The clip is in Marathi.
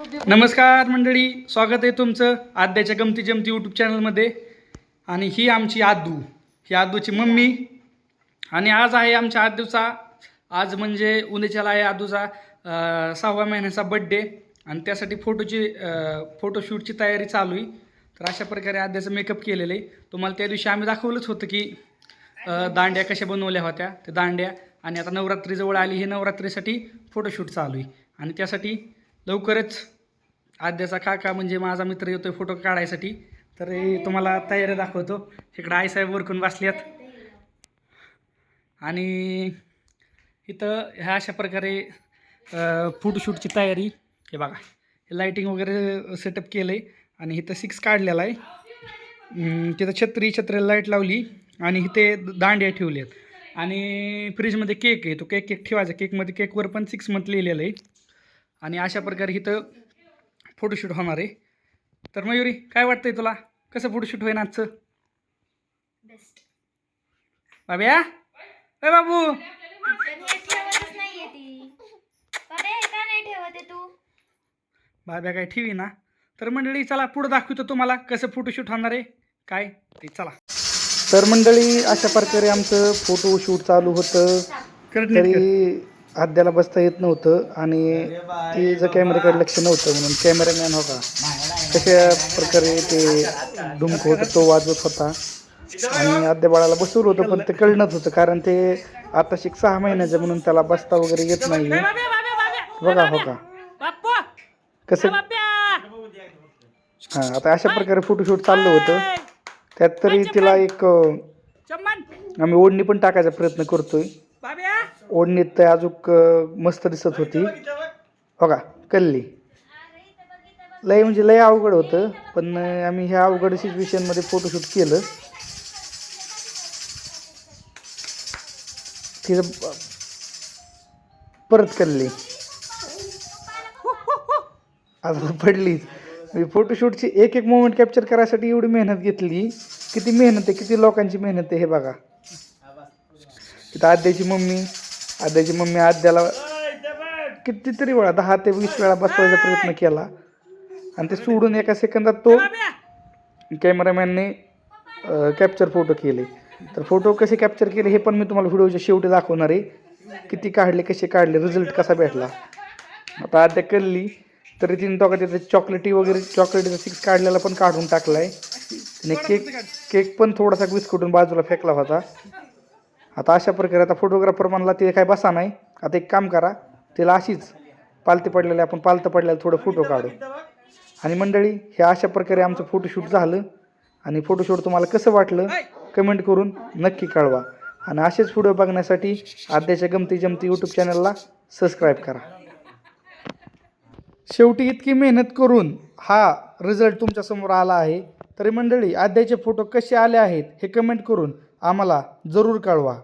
नमस्कार मंडळी, स्वागत आहे तुमचं आद्याच्या गमती जमती यूट्यूब चॅनलमध्ये. आणि ही आमची आदू, ही आदूची मम्मी. आणि आज आहे आमच्या आदूचा, आज म्हणजे उद्याच्याला आहे आदूचा 6व्या महिन्याचा बड्डे. आणि त्यासाठी फोटोशूटची तयारी चालू आहे. तर अशा प्रकारे आद्याचं मेकअप केलेलं आहे. तुम्हाला त्या दिवशी आम्ही दाखवलंच होतं की दांड्या कशा बनवल्या होत्या, त्या दांड्या. आणि आता नवरात्री जवळ आली, हे नवरात्रीसाठी फोटोशूट चालू आहे. आणि त्यासाठी लवकरच आद्याचा काका म्हणजे माझा मित्र येतोय फोटो काढायसाठी. तर तुम्हाला तयारी दाखवतो. इकडं आईसाहेब वरकून बसल्यात. आणि इथं ह्या अशा प्रकारे फोटोशूटची तयारी. हे बघा, हे लाईटिंग वगैरे सेटअप केलं आहे. आणि इथं 6 काढलेला आहे. तिथं छत्रीला लाईट लावली. आणि इथे दांड्या ठेवल्या आहेत. आणि फ्रीजमध्ये केक आहे, तो केक ठेवायचा. केकमध्ये केकवर पण 6 मंथ लिहिलेलं आहे. आणि अशा प्रकारे इथं फोटोशूट होणार आहे. तर मयुरी, काय वाटतंय तुला, कसं फोटोशूट होईल आजचं? बेस्ट. बाब्या, ए बाबू, बाब्या काय ठेवी ना. तर मंडळी चला पुढं दाखवतो तुम्हाला कसं फोटोशूट होणार आहे काय ते. चला. तर मंडळी अशा प्रकारे आमचं फोटोशूट चालू होतं. तरी आद्याला बसता येत नव्हतं आणि तिचं कॅमेऱ्याकडे लक्ष नव्हतं, म्हणून कॅमेरामॅन होता कशा प्रकारे ते डुमक होतं तो वाजवत होता. आणि आद्या बाळाला बसवलं होतं, पण ते कळणच होतं कारण ते आता 6 महिन्याचं, म्हणून त्याला बसता वगैरे येत नाही. बघा हो का कसं. हां, आता अशा प्रकारे फोटोशूट चाललं होतं. त्यात तरी तिला एक आम्ही ओढणी पण टाकायचा प्रयत्न करतोय. ओढणीत तर अजून मस्त दिसत होती बघा. कल्ली लय म्हणजे लय अवघड होतं, पण आम्ही ह्या अवघड सिच्युएशनमध्ये फोटोशूट केलं. तिचं परत कल्ली आता पडलीच. मी फोटोशूटची एक मोमेंट कॅप्चर करायसाठी एवढी मेहनत घेतली. किती मेहनत आहे, किती लोकांची मेहनत आहे हे बघा. तिथं आद्याची मम्मी आद्याला कितीतरी वेळा 10 ते 20 वेळा बसवायचा प्रयत्न केला. आणि ते सोडून एका सेकंदात तो कॅमेरामॅनने कॅप्चर फोटो केले. तर फोटो कसे कॅप्चर केले हे पण मी तुम्हाला व्हिडिओच्या शेवटी दाखवणार आहे. किती काढले, कसे काढले, रिझल्ट कसा भेटला. आता आद्या कल्ली तरी तिने तो का तिथे चॉकलेटीचा 6 काढलेला पण काढून टाकला आहे. तिने केक पण थोडासा विस्कुटून बाजूला फेकला होता. आता अशा प्रकारे आता फोटोग्राफर म्हणला ते काय बसा नाही, आता एक काम करा, तिला अशीच पालथं पडलेलं थोडं फोटो काढू. आणि मंडळी, हे अशा प्रकारे आमचं फोटोशूट झालं. आणि फोटोशूट तुम्हाला कसं वाटलं कमेंट करून नक्की कळवा. आणि असेच व्हिडिओ बघण्यासाठी आद्याच्या गमती जमती यूट्यूब चॅनलला सबस्क्राईब करा. शेवटी इतकी मेहनत करून हा रिझल्ट तुमच्यासमोर आला आहे. तरी मंडळी, आद्याचे फोटो कसे आले आहेत हे कमेंट करून आम्हाला जरूर कळवा.